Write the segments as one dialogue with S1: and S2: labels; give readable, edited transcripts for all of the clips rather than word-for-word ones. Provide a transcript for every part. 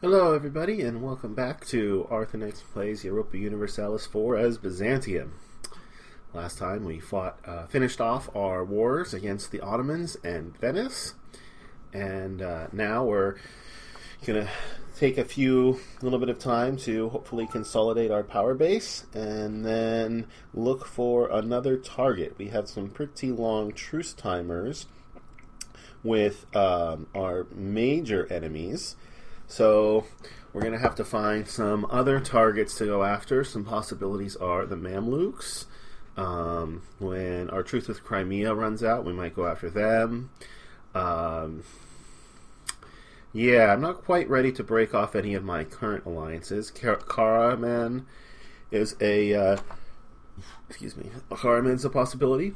S1: Hello everybody and welcome back to Arthenex Plays Europa Universalis 4 as Byzantium. Last time we finished off our wars against the Ottomans and Venice, and now we're going to take a little bit of time to hopefully consolidate our power base and then look for another target. We have some pretty long truce timers with our major enemies. So we're going to have to find some other targets to go after. Some possibilities are the Mamluks. When our truce with Crimea runs out, we might go after them. Yeah, I'm not quite ready to break off any of my current alliances. Karaman is Karaman's a possibility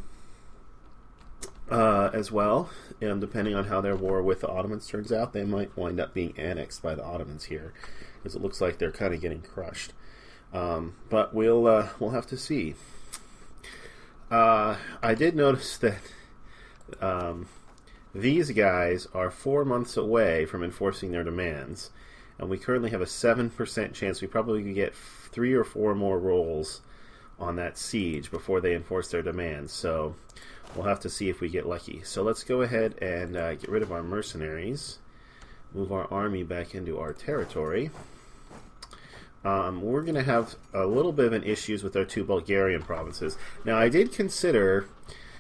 S1: as well. Depending on how their war with the Ottomans turns out, they might wind up being annexed by the Ottomans here, because it looks like they're kind of getting crushed. But we'll have to see. I did notice that these guys are 4 months away from enforcing their demands, and we currently have a 7% chance. We probably could get 3 or 4 more rolls on that siege before they enforce their demands. So we'll have to see if we get lucky. So let's go ahead and get rid of our mercenaries, move our army back into our territory. We're going to have a little bit of an issues with our 2 Bulgarian provinces. Now, I did consider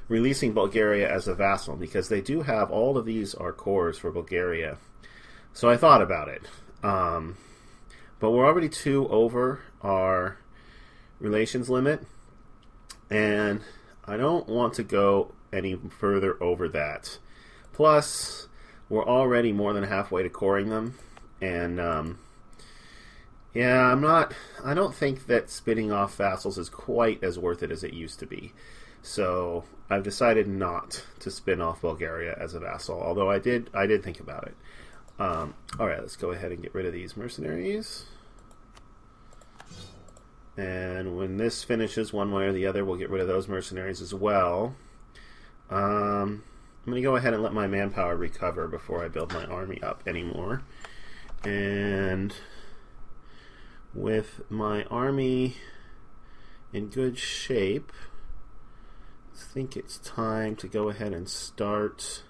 S1: releasing Bulgaria as a vassal, because they do have all of these are cores for Bulgaria. So I thought about it. But we're already 2 over our relations limit, and I don't want to go any further over that. Plus, we're already more than halfway to coring them, and yeah, I don't think that spinning off vassals is quite as worth it as it used to be. So I've decided not to spin off Bulgaria as a vassal, although I did think about it. Alright, let's go ahead and get rid of these mercenaries. And when this finishes one way or the other, we'll get rid of those mercenaries as well. I'm going to go ahead and let my manpower recover before I build my army up anymore. And with my army in good shape, I think it's time to go ahead and start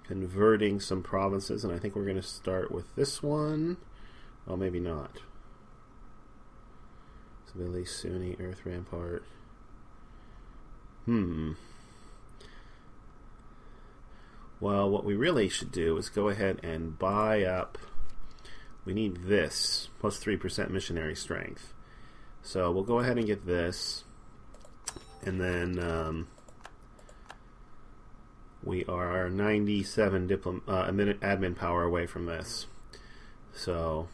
S1: converting some provinces. And I think we're going to start with this one. Well, maybe not. Billy, Sunni, Earth Rampart. Well, what we really should do is go ahead and buy up. We need this, plus 3% missionary strength. So we'll go ahead and get this. And then we are 97 admin power away from this. So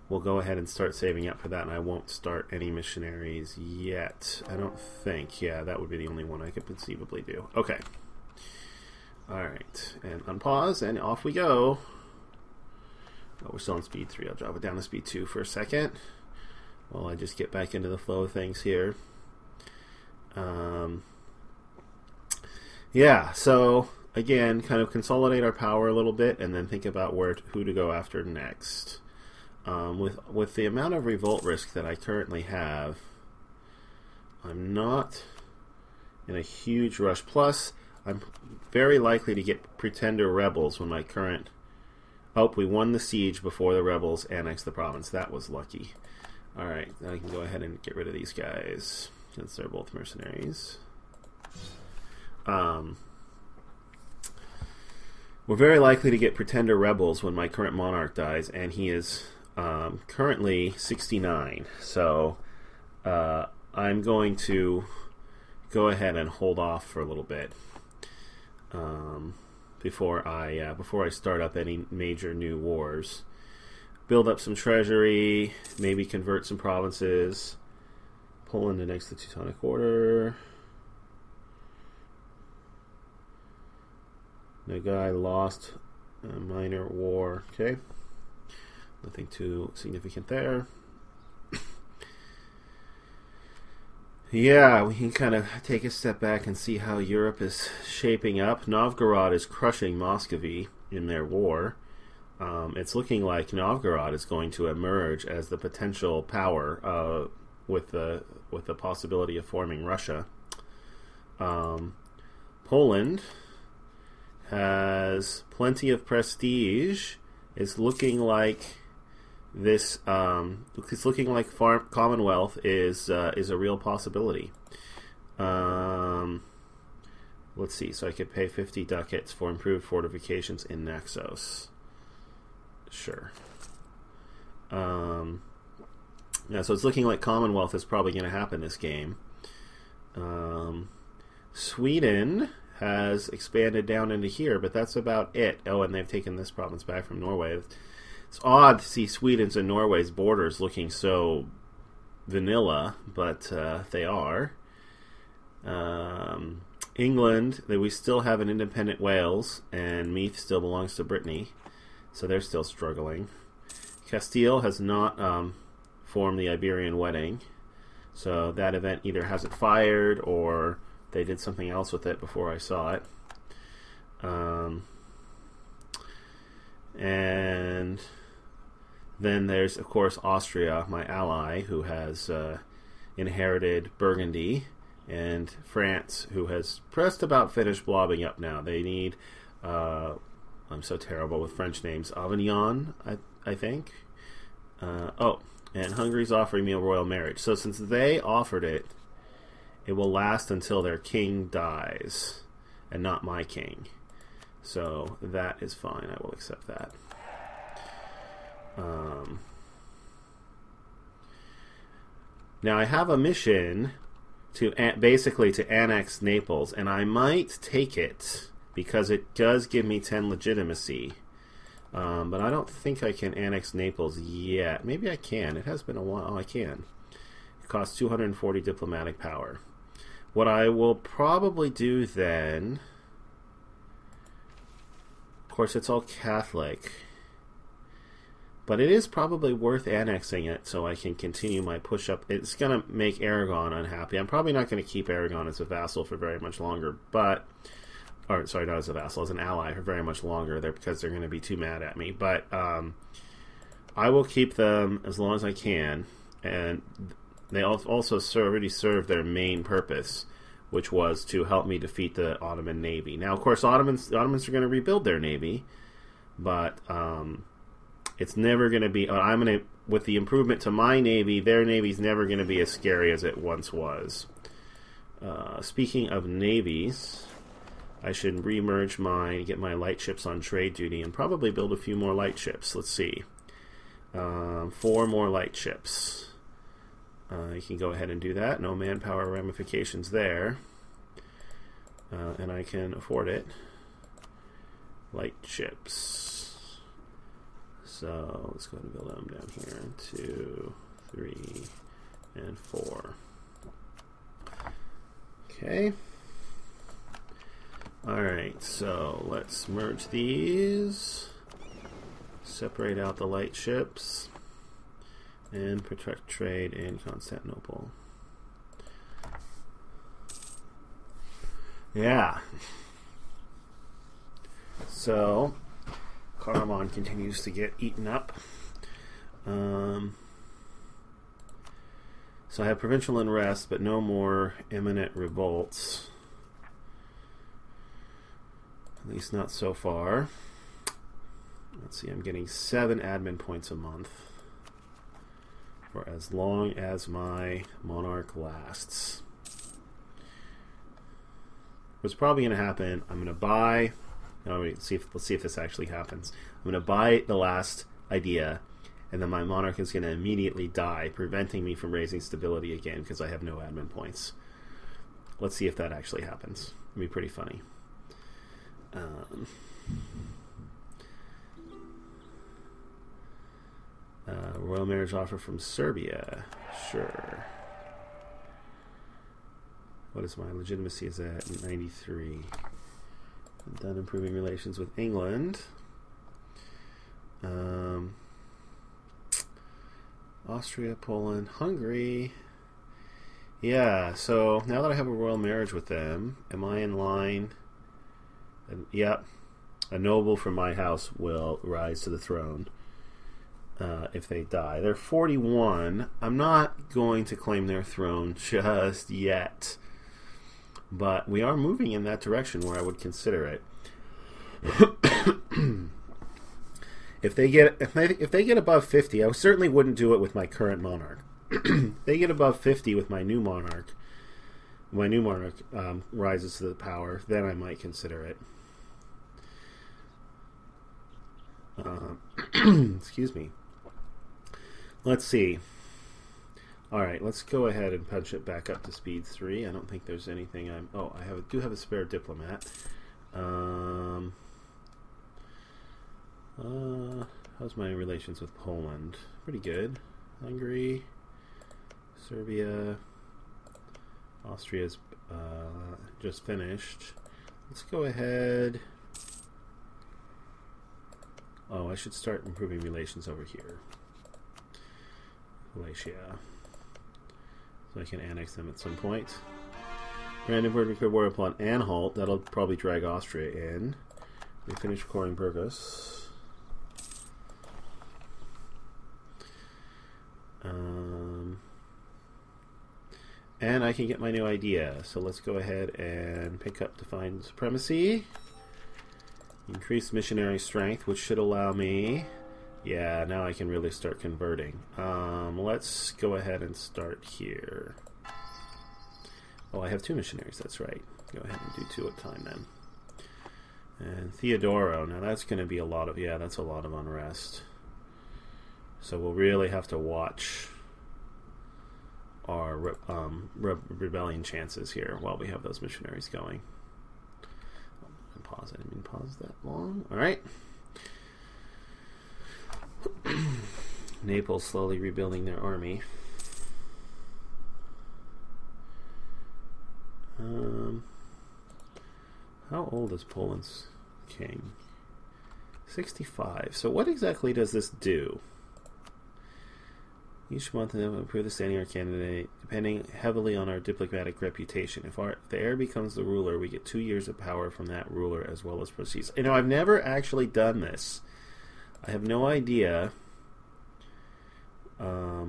S1: we'll go ahead and start saving up for that, and I won't start any missionaries yet. I don't think. Yeah, that would be the only one I could conceivably do. Okay. Alright, and unpause, and off we go. Oh, we're still on speed 3. I'll drop it down to speed 2 for a second while I just get back into the flow of things here. Yeah, so again, kind of consolidate our power a little bit, and then think about who to go after next. With the amount of revolt risk that I currently have, I'm not in a huge rush. Plus, I'm very likely to get pretender rebels when my current... Oh, we won the siege before the rebels annexed the province. That was lucky. Alright, now I can go ahead and get rid of these guys, since they're both mercenaries. We're very likely to get pretender rebels when my current monarch dies, and he is... currently 69, so I'm going to go ahead and hold off for a little bit before I start up any major new wars. Build up some treasury, maybe convert some provinces. Poland annexed the Teutonic Order. The guy lost a minor war. Okay. Nothing too significant there. Yeah, we can kind of take a step back and see how Europe is shaping up. Novgorod is crushing Muscovy in their war. it's looking like Novgorod is going to emerge as the potential power with the possibility of forming Russia. Poland has plenty of prestige. It's looking like this. It's looking like Commonwealth is a real possibility. Let's see. So I could pay 50 ducats for improved fortifications in Naxos. Sure. Yeah, so it's looking like Commonwealth is probably going to happen this game. Sweden has expanded down into here, but that's about it. Oh, and they've taken this province back from Norway. It's odd to see Sweden's and Norway's borders looking so vanilla, but they are. England, we still have an independent Wales, and Meath still belongs to Brittany, so they're still struggling. Castile has not formed the Iberian Wedding, so that event either hasn't fired or they did something else with it before I saw it. And then there's, of course, Austria, my ally, who has inherited Burgundy, and France, who has just about finished blobbing up now. They need, I'm so terrible with French names, Avignon, I think. And Hungary's offering me a royal marriage. So since they offered it, it will last until their king dies, and not my king. So that is fine. I will accept that. Now I have a mission to basically to annex Naples, and I might take it because it does give me 10 legitimacy. But I don't think I can annex Naples yet. Maybe I can. It has been a while. Oh, I can. It costs 240 diplomatic power. What I will probably do then, of course, it's all Catholic, but it is probably worth annexing it so I can continue my push-up. It's going to make Aragon unhappy. I'm probably not going to keep Aragon as a vassal for very much longer, but... Or, sorry, not as a vassal, as an ally for very much longer there because they're going to be too mad at me. But I will keep them as long as I can. And they also already serve their main purpose, which was to help me defeat the Ottoman navy. Now, of course, the Ottomans are going to rebuild their navy, but it's never going to be... with the improvement to my navy, their navy's never going to be as scary as it once was. Speaking of navies... I should remerge mine, get my light ships on trade duty, and probably build a few more light ships. Let's see. 4 more light ships. You can go ahead and do that. No manpower ramifications there. And I can afford it. Light ships. So let's go ahead and build them down here. 2, 3, and 4. Okay. Alright, so let's merge these, separate out the light ships, and protect trade in Constantinople. Yeah. So, Karaman continues to get eaten up. So I have provincial unrest, but no more imminent revolts. At least not so far. Let's see, I'm getting 7 admin points a month for as long as my monarch lasts. What's probably going to happen, I'm going to buy... let's see if this actually happens. I'm going to buy the last idea, and then my monarch is going to immediately die, preventing me from raising stability again because I have no admin points. Let's see if that actually happens. It'd be pretty funny. Royal marriage offer from Serbia. Sure. What is my legitimacy? Is at 93. I'm done improving relations with England. Austria, Poland, Hungary. Yeah, so now that I have a royal marriage with them, am I in line? Yep. A noble from my house will rise to the throne if they die. They're 41. I'm not going to claim their throne just yet, but we are moving in that direction where I would consider it. If they get above 50, I certainly wouldn't do it with my current monarch. If they get above 50 with my new monarch, rises to the power, then I might consider it. Excuse me. Let's see. Alright, let's go ahead and punch it back up to speed 3. I don't think there's anything I do have a spare diplomat. How's my relations with Poland? Pretty good. Hungary, Serbia, Austria's just finished. Let's go ahead. Oh, I should start improving relations over here. Galatia. So I can annex them at some point. Brandenburg declared war upon Anhalt. That'll probably drag Austria in. We finish coring Burgos. And I can get my new idea. So let's go ahead and pick up Defined Supremacy. Increase missionary strength, which should allow me... Yeah, now I can really start converting. Let's go ahead and start here. Oh, I have 2 missionaries, that's right. Go ahead and do 2 at a time then. And Theodoro, now that's going to be a lot of... Yeah, that's a lot of unrest. So we'll really have to watch our rebellion chances here while we have those missionaries going. Pause. I didn't mean pause that long. Alright. Naples slowly rebuilding their army. How old is Poland's king? 65. So what exactly does this do? Each month, we improve the standing of our candidate, depending heavily on our diplomatic reputation. If the heir becomes the ruler, we get 2 years of power from that ruler as well as proceeds. You know, I've never actually done this. I have no idea. I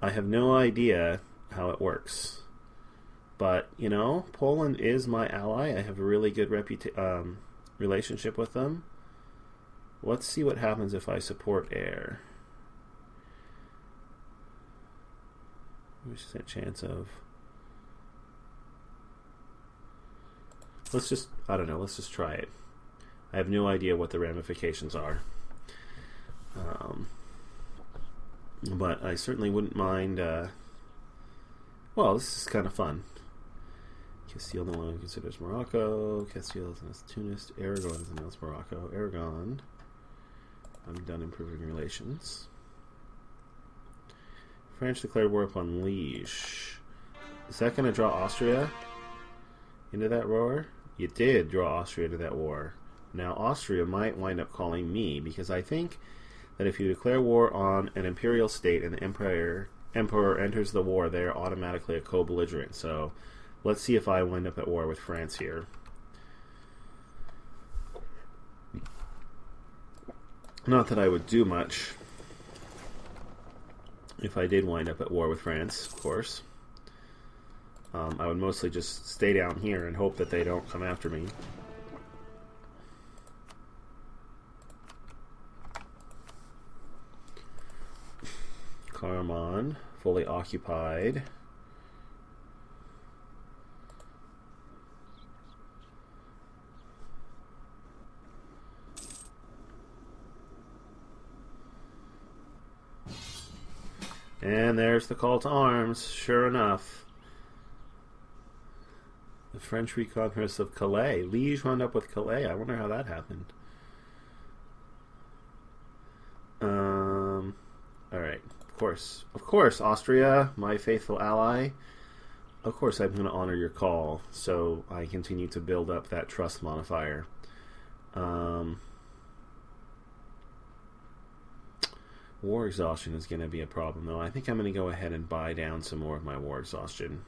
S1: have no idea how it works. But, you know, Poland is my ally. I have a really good relationship with them. Let's see what happens if I support heir. What's that chance of... Let's just, I don't know, let's just try it. I have no idea what the ramifications are. But I certainly wouldn't mind... well, this is kind of fun. Castile no longer considers Morocco. Castile is Tunis. Aragon is announced Morocco. Aragon... I'm done improving relations. French declared war upon Liege. Is that going to draw Austria into that war? You did draw Austria into that war. Now Austria might wind up calling me, because I think that if you declare war on an imperial state and the emperor enters the war, they are automatically a co-belligerent. So let's see if I wind up at war with France here. Not that I would do much if I did wind up at war with France, of course. I would mostly just stay down here and hope that they don't come after me. Karaman, fully occupied. And there's the call to arms, sure enough. The French reconquest of Calais. Liege wound up with Calais. I wonder how that happened. Alright, of course, Austria, my faithful ally. Of course I'm going to honor your call, so I continue to build up that trust modifier. War exhaustion is going to be a problem, though. I think I'm going to go ahead and buy down some more of my war exhaustion.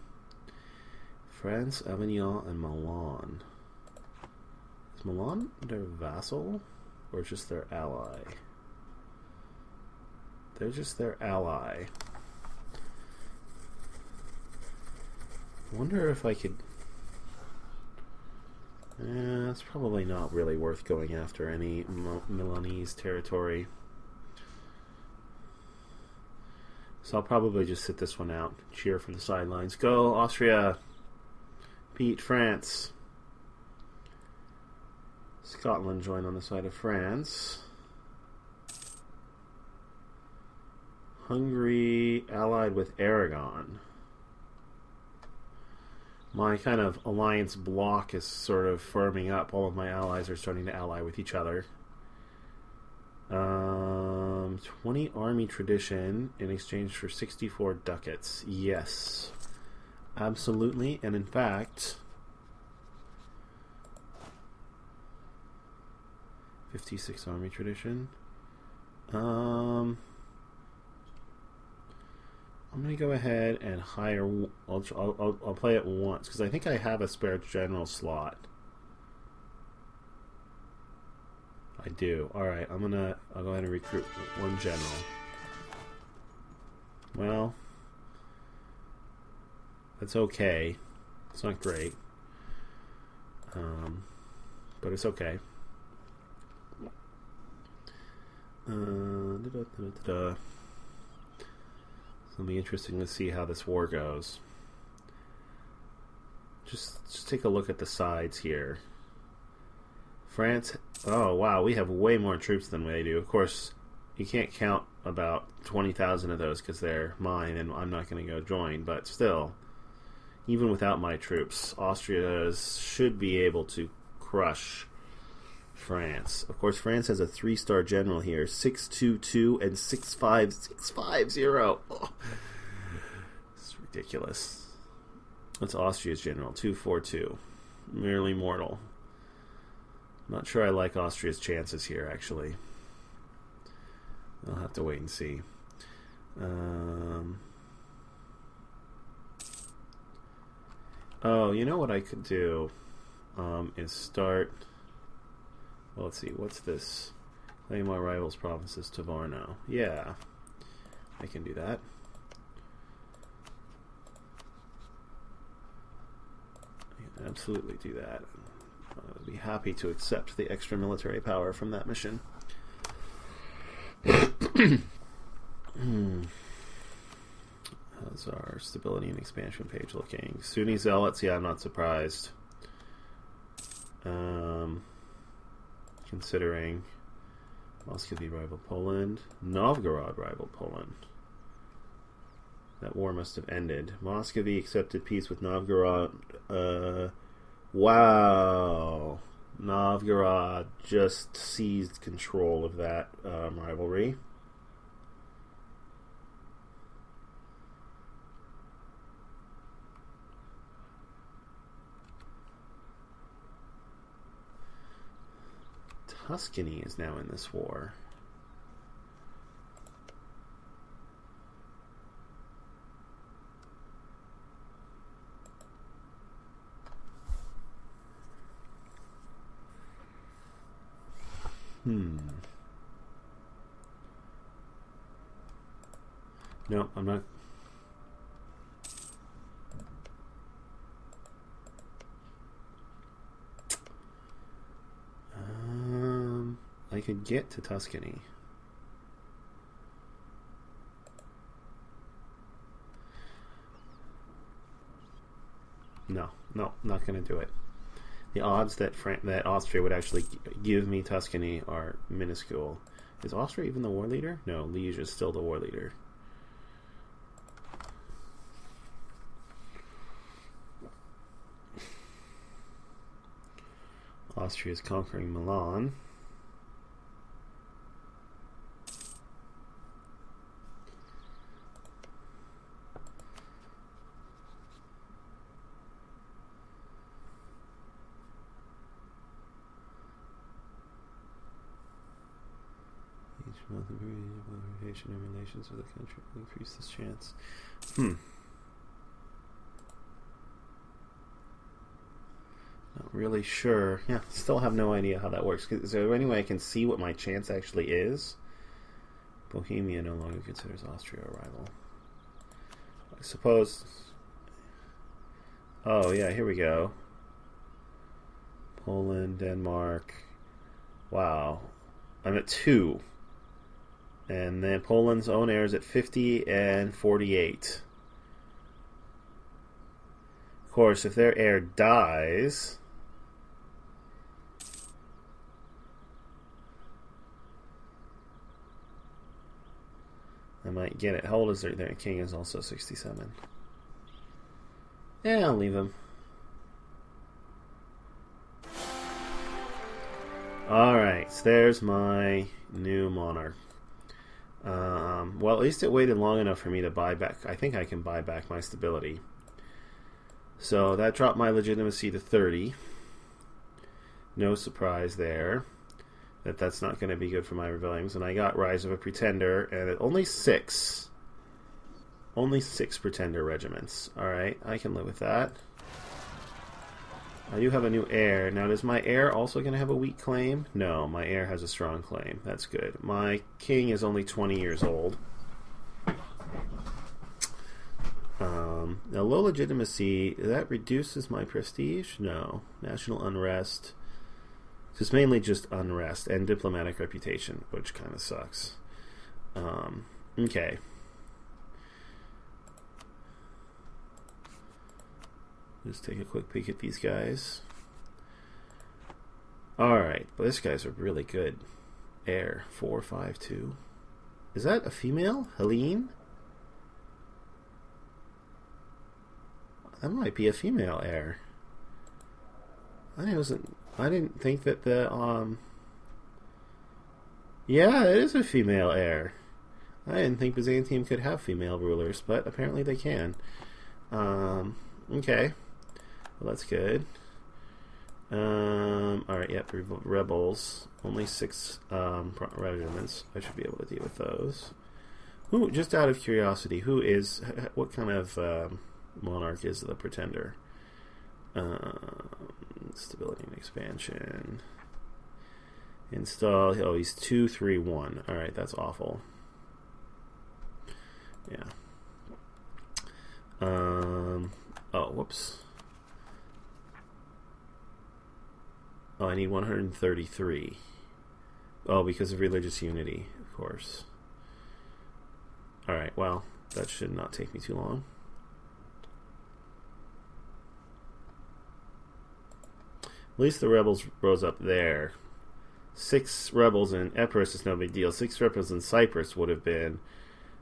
S1: France, Avignon, and Milan. Milan their vassal? Or just their ally? They're just their ally. I wonder if I could... it's probably not really worth going after any Milanese territory. So I'll probably just sit this one out. Cheer from the sidelines. Go, Austria! Beat France. Scotland join on the side of France. Hungary allied with Aragon. My kind of alliance block is sort of firming up. All of my allies are starting to ally with each other. 20 army tradition in exchange for 64 ducats. Yes. Absolutely. And in fact, 56 army tradition. I'm going to go ahead and hire... I'll play it once, because I think I have a spare general slot. I do. Alright, I'll go ahead and recruit one general. Well, that's okay. It's not great. But it's okay. It'll be interesting to see how this war goes. Just take a look at the sides here. France... Oh, wow, we have way more troops than they do. Of course, you can't count about 20,000 of those because they're mine and I'm not going to go join. But still, even without my troops, Austria should be able to crush France. Of course, France has a 3-star general here. 622 and 65650. Oh, it's ridiculous. That's Austria's general. 242. Merely mortal. Not sure I like Austria's chances here, actually. I'll have to wait and see. Oh, you know what I could do is start... Well, let's see. What's this? Claim our rivals' provinces to Varno. Yeah, I can do that. I can absolutely do that. I'd be happy to accept the extra military power from that mission. How's our stability and expansion page looking? Sunni zealots, yeah, I'm not surprised. Considering Muscovy rival Poland, Novgorod rival Poland. That war must have ended. Muscovy accepted peace with Novgorod. Wow. Novgorod just seized control of that rivalry. Tuscany is now in this war. No, I'm not. I could get to Tuscany. No, not going to do it. The odds that that Austria would actually give me Tuscany are minuscule. Is Austria even the war leader? No, Liege is still the war leader. Austria is conquering Milan. And relations with the country will increase this chance. Not really sure. Yeah, still have no idea how that works. Is there any way I can see what my chance actually is? Bohemia no longer considers Austria a rival. I suppose... Oh, yeah, here we go. Poland, Denmark. Wow. I'm at 2. And then Poland's own heir is at 50 and 48. Of course, if their heir dies... I might get it. How old is their king? Is also 67. Yeah, I'll leave him. Alright, so there's my new monarch. Well, at least it waited long enough for me to buy back. I think I can buy back my stability. So that dropped my legitimacy to 30. No surprise there. That's not going to be good for my rebellions. And I got Rise of a Pretender, and only 6. Only 6 Pretender regiments. Alright, I can live with that. I do have a new heir. Now, is my heir also going to have a weak claim? No, my heir has a strong claim. That's good. My king is only 20 years old. Now, low legitimacy, that reduces my prestige? No. National unrest. It's mainly just unrest and diplomatic reputation, which kind of sucks. Okay. Just take a quick peek at these guys. Alright, well, these guys are really good. Heir, 452. Is that a female? Helene? That might be a female heir. I didn't think that the yeah, it is a female heir. I didn't think Byzantium could have female rulers, but apparently they can. Okay. Well, that's good. Alright, yep, rebels. Only 6 regiments. I should be able to deal with those. Who, just out of curiosity, what kind of monarch is the Pretender? Stability and expansion. Install. Oh, he's 231. Alright, that's awful. Yeah. Oh, whoops. Oh, I need 133. Oh, because of religious unity, of course. Alright, well, that should not take me too long. At least the rebels rose up there. 6 rebels in Epirus is no big deal. 6 rebels in Cyprus would have been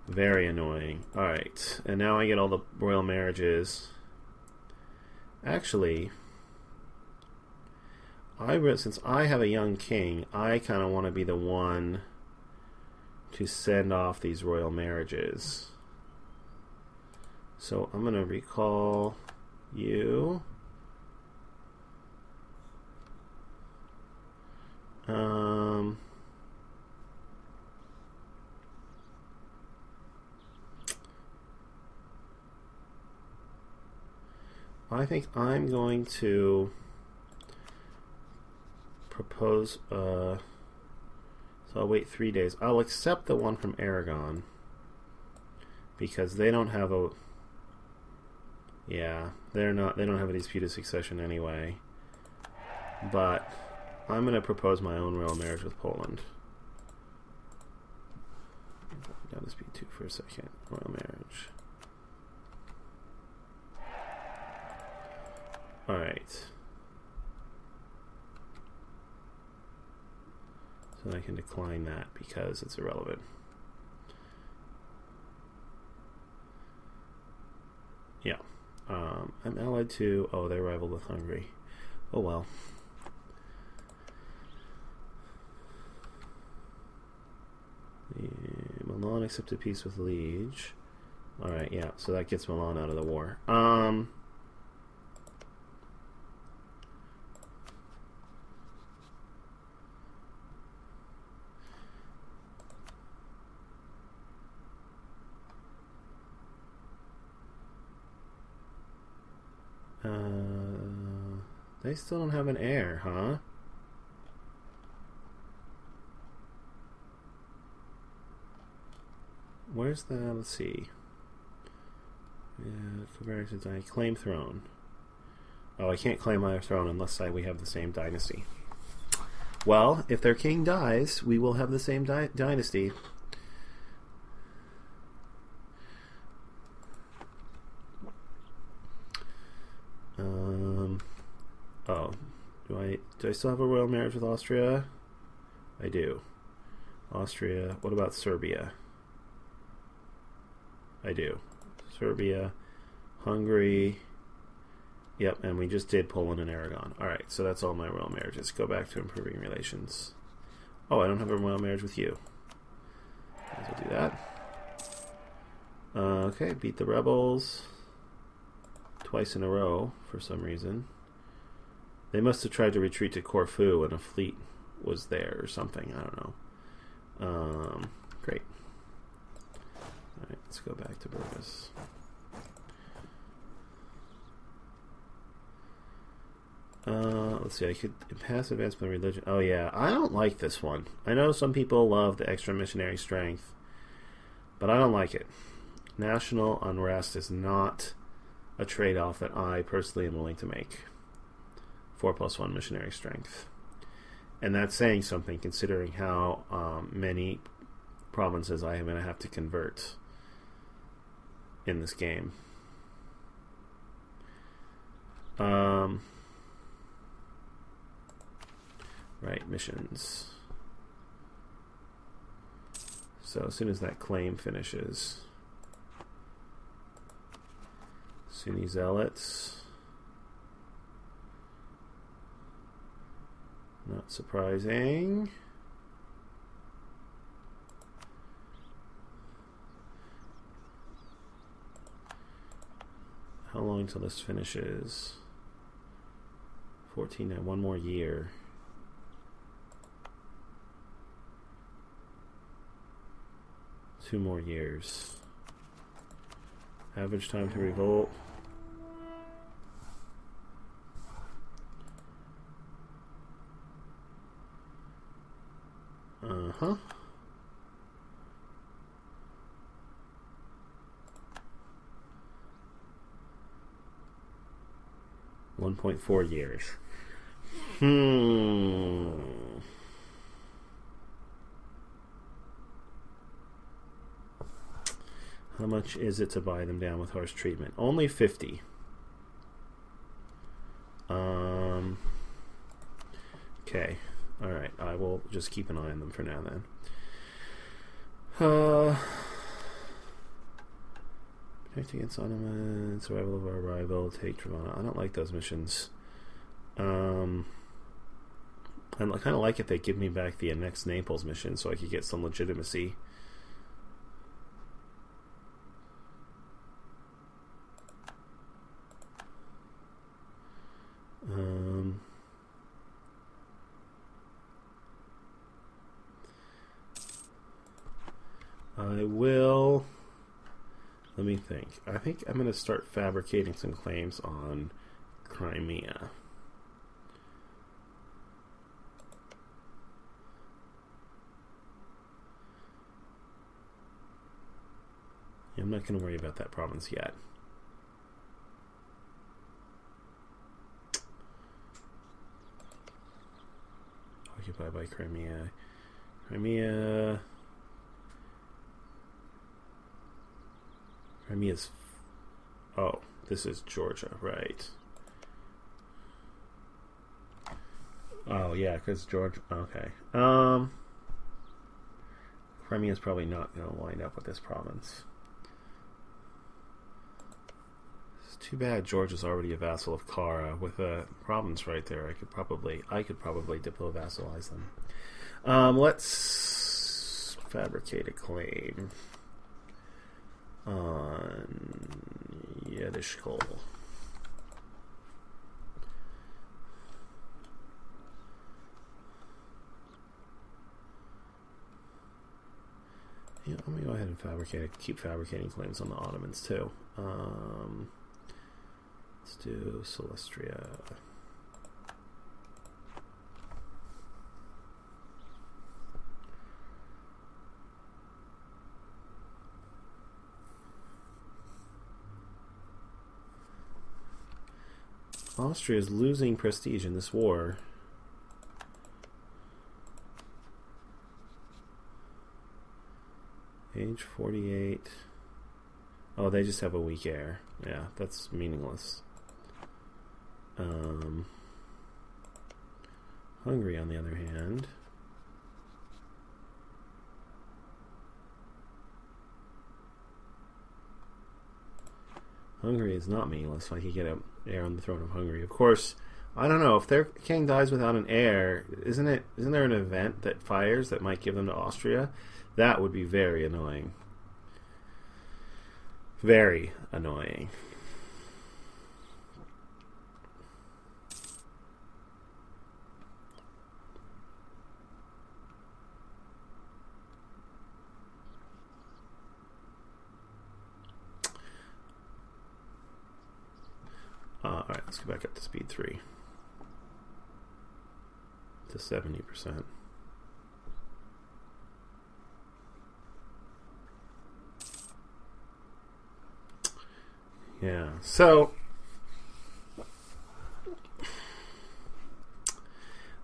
S1: very annoying. Alright, and now I get all the royal marriages. Actually, since I have a young king, I kind of want to be the one to send off these royal marriages. So I'm going to recall you. I think I'm going to propose, so I'll wait 3 days. I'll accept the one from Aragon, because they don't have a, yeah, they don't have a disputed succession anyway. But I'm going to propose my own royal marriage with Poland. Down to speed 2 for a second. Royal marriage. Alright. So I can decline that because it's irrelevant. Yeah. I'm allied to... Oh, they rivaled with Hungary. Oh well. Milan accepted peace with Liege. Alright, yeah, so that gets Milan out of the war. They still don't have an heir, huh? Where's the... let's see. Yeah, claim throne. Oh, I can't claim my throne unless we have the same dynasty. Well, if their king dies, we will have the same dynasty. Oh, do I still have a royal marriage with Austria? I do. Austria. What about Serbia? I do. Serbia, Hungary. Yep, and we just did Poland and Aragon. Alright, so that's all my royal marriages. Go back to improving relations. Oh, I don't have a royal marriage with you. I'll do that. Okay, beat the rebels. Twice in a row, for some reason. They must have tried to retreat to Corfu and a fleet was there or something. I don't know. Great. Alright, let's go back to Burgess. Let's see, I could pass advancement of religion. Oh yeah, I don't like this one. I know some people love the extra missionary strength, but I don't like it. National unrest is not a trade-off that I personally am willing to make. 4+1 missionary strength. And that's saying something considering how many provinces I am going to have to convert in this game. Right, missions. So as soon as that claim finishes, Sunni zealots. Not surprising. How long until this finishes? 14 and 1 more year. Two more years. Average time to revolt. Uh-huh. $1.4 years. How much is it to buy them down with harsh treatment? Only 50. Okay. Alright, I will just keep an eye on them for now then. Protect against Ottoman, survival of our rival, take Travana. I don't like those missions. I kind of like it they give me back the Annex Naples mission so I could get some legitimacy. I will... Let me think. I think I'm going to start fabricating some claims on Crimea. I'm not going to worry about that province yet. Occupied by Crimea. Crimea's... Oh, this is Georgia, right. Oh, yeah, because Georgia... Okay. Crimea's probably not going to wind up with this province. It's too bad Georgia's already a vassal of Kara. With a province right there, I could probably diplo-vassalize them. Let's fabricate a claim on Yedishkol. Yeah, let me go ahead and keep fabricating claims on the Ottomans too. Let's do Silistria. Austria is losing prestige in this war. Age 48. Oh, they just have a weak heir. Yeah, that's meaningless. Hungary, on the other hand. Hungary is not meaningless, so I could get an heir on the throne of Hungary. Of course, I don't know, if their king dies without an heir, isn't there an event that fires that might give them to Austria? That would be very annoying. Very annoying. Alright, let's go back up to speed 3. To 70%. Yeah, so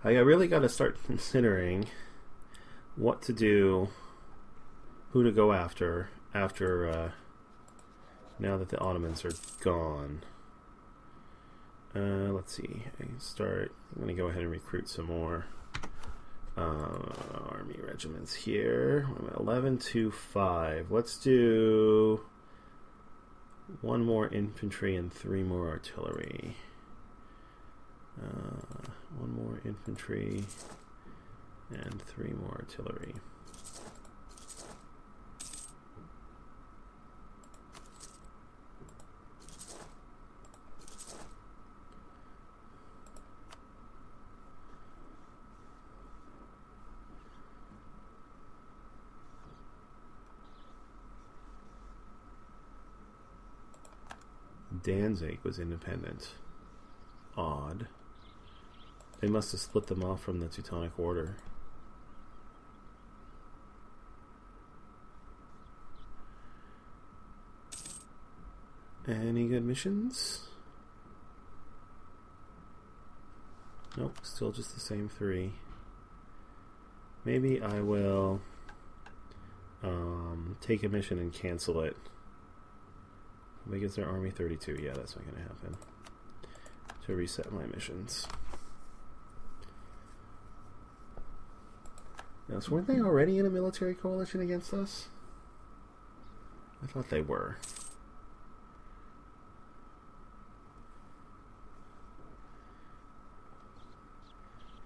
S1: I really got to start considering what to do, who to go after now that the Ottomans are gone. Let's see. I'm going to go ahead and recruit some more army regiments here. I'm at 11 to 5. Let's do 1 more infantry and 3 more artillery. 1 more infantry and 3 more artillery. Danzig was independent. Odd. They must have split them off from the Teutonic Order. Any good missions? Nope, still just the same 3. Maybe I will take a mission and cancel it. How big is their army? 32. Yeah, that's not going to happen. To reset my missions. Now, so weren't they already in a military coalition against us? I thought they were.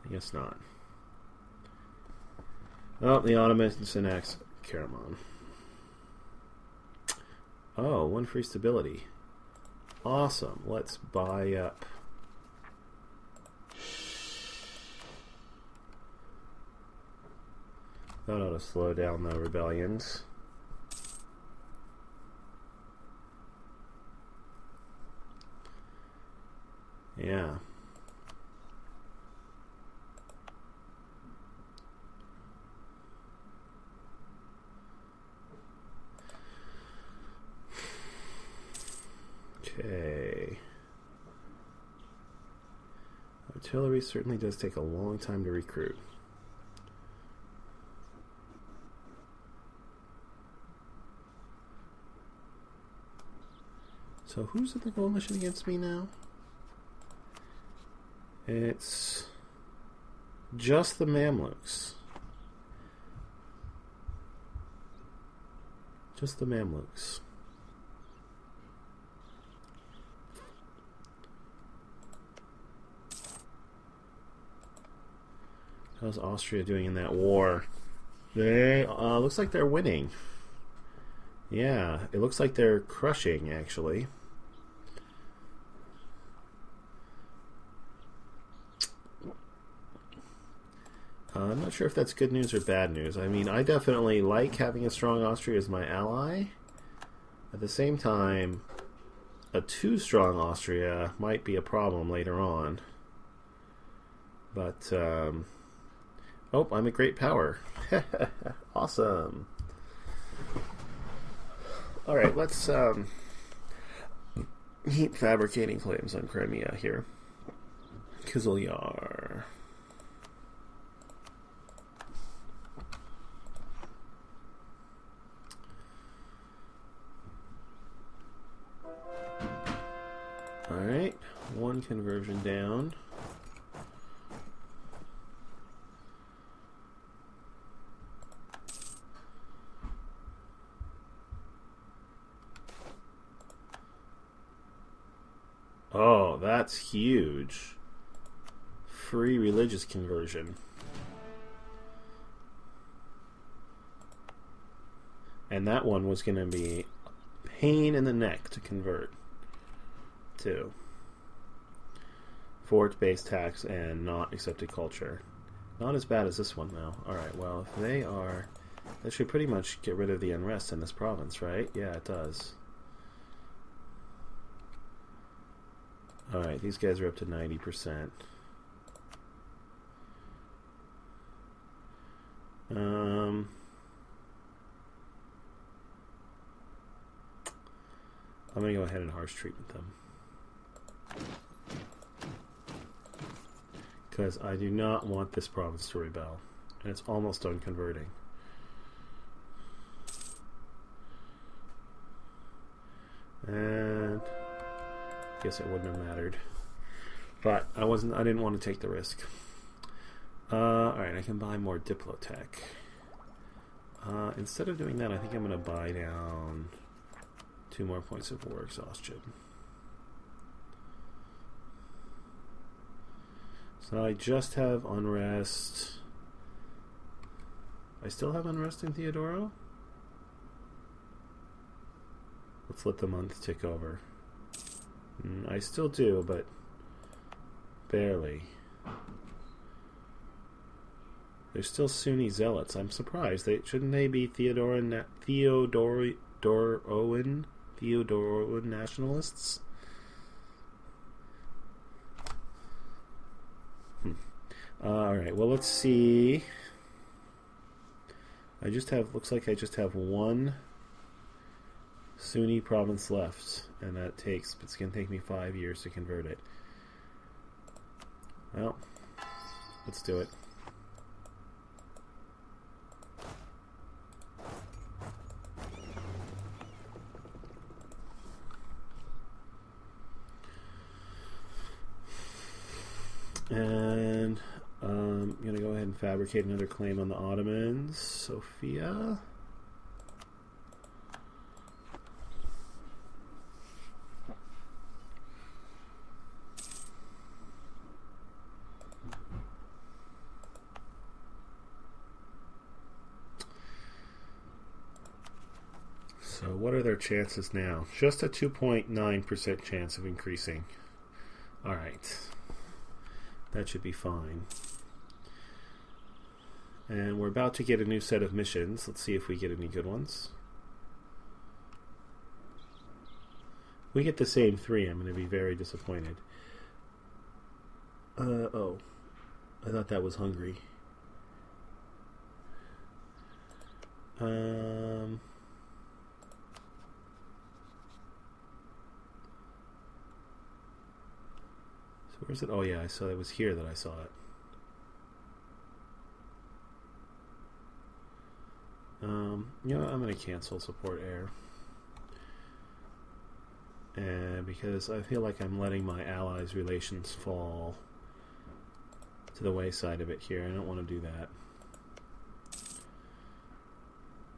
S1: I guess not. Oh, the Ottomans annex Karaman. Oh, 1 free stability. Awesome. Let's buy up. That ought to slow down the rebellions. Yeah. Okay. Artillery certainly does take a long time to recruit. So who's in the coalition against me now? It's just the Mamluks. Just the Mamluks. How's Austria doing in that war? They looks like they're winning. Yeah, it looks like they're crushing, actually. I'm not sure if that's good news or bad news. I mean, I definitely like having a strong Austria as my ally. At the same time, a too strong Austria might be a problem later on. But, oh, I'm a great power. Awesome. Alright, let's keep fabricating claims on Crimea here. Kizilyar. Alright, one conversion down. Oh, that's huge. Free religious conversion. And that one was going to be a pain in the neck to convert to. Fort-based tax and not accepted culture. Not as bad as this one, though. Alright, well, if they are... That should pretty much get rid of the unrest in this province, right? Yeah, it does. Alright, these guys are up to 90%. I'm going to go ahead and harsh treatment them. Because I do not want this province to rebel. And it's almost done converting. And I guess it wouldn't have mattered. But I didn't want to take the risk. Alright, I can buy more Diplotech. Instead of doing that, I think I'm going to buy down 2 more points of war exhaustion. So I just have unrest. I still have unrest in Theodoro? Let's let the month tick over. I still do, but barely. There's still Sunni zealots. I'm surprised. Shouldn't they be Theodoroan nationalists? Alright, well, let's see. Looks like I just have one Sunni province left, and it's going to take me 5 years to convert it. Well, let's do it. And I'm going to go ahead and fabricate another claim on the Ottomans. Sofia. So what are their chances now? Just a 2.9% chance of increasing. Alright. That should be fine. And we're about to get a new set of missions. Let's see if we get any good ones. We get the same 3. I'm going to be very disappointed. Oh. I thought that was Hungary. So where's it? Oh yeah, I saw it was here that I saw it. You know, I'm going to cancel support air. And because I feel like I'm letting my allies' relations fall to the wayside a bit here. I don't want to do that.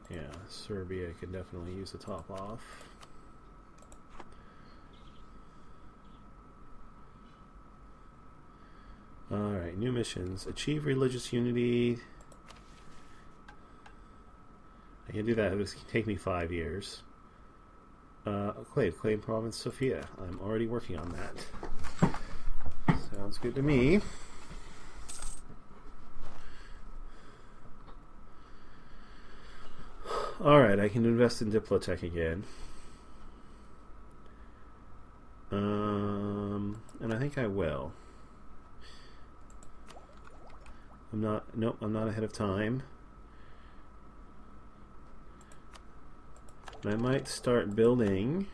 S1: Yeah, Serbia could definitely use a top off. Alright, new missions. Achieve religious unity. I can do that. It would take me 5 years. Claim Province Sofia. I'm already working on that. Sounds good to me. Alright, I can invest in Diplotech again. And I think I will. Nope, I'm not ahead of time. I might start building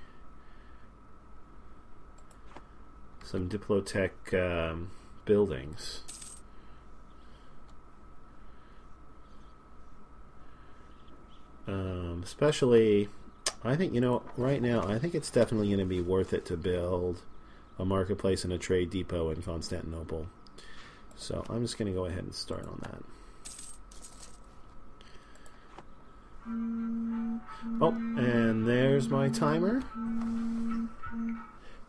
S1: some Diplotech buildings. Especially, I think, right now, I think it's definitely going to be worth it to build a marketplace and a trade depot in Constantinople. So I'm just going to go ahead and start on that. Oh, and there's my timer.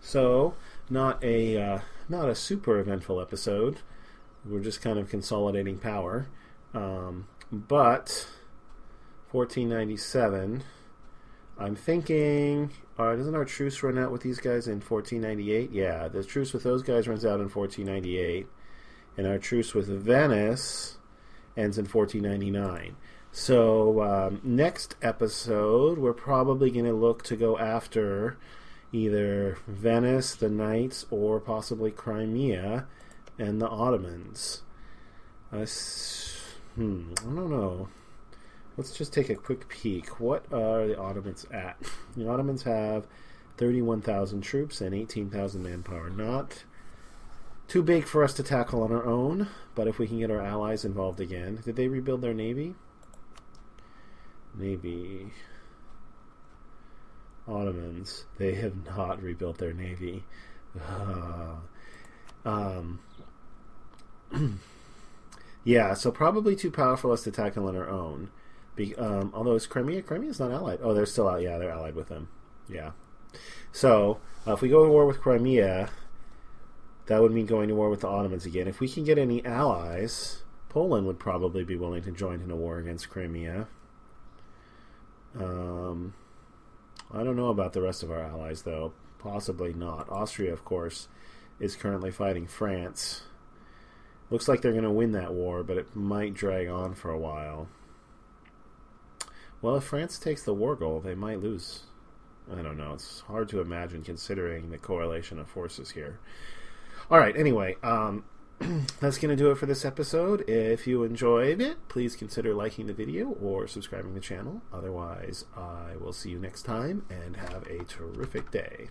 S1: So, not a super eventful episode. We're just kind of consolidating power. But 1497, I'm thinking, doesn't our truce run out with these guys in 1498? Yeah, the truce with those guys runs out in 1498, and our truce with Venice ends in 1499. So next episode, we're probably going to look to go after either Venice, the Knights, or possibly Crimea and the Ottomans. I don't know. Let's just take a quick peek. What are the Ottomans at? The Ottomans have 31,000 troops and 18,000 manpower. Not too big for us to tackle on our own, but if we can get our allies involved again. Did they rebuild their navy? Navy. Ottomans. They have not rebuilt their navy. Yeah, so probably too powerful us to tackle on our own. Although it's Crimea. Crimea's not allied. Oh, they're still out. Yeah, they're allied with them. Yeah. So if we go to war with Crimea, that would mean going to war with the Ottomans again. If we can get any allies, Poland would probably be willing to join in a war against Crimea. I don't know about the rest of our allies, though. Possibly not. Austria, of course, is currently fighting France. Looks like they're going to win that war, but it might drag on for a while. Well, if France takes the war goal, they might lose. I don't know. It's hard to imagine considering the correlation of forces here. All right, anyway, that's going to do it for this episode. If you enjoyed it, please consider liking the video or subscribing to the channel. Otherwise, I will see you next time, and have a terrific day.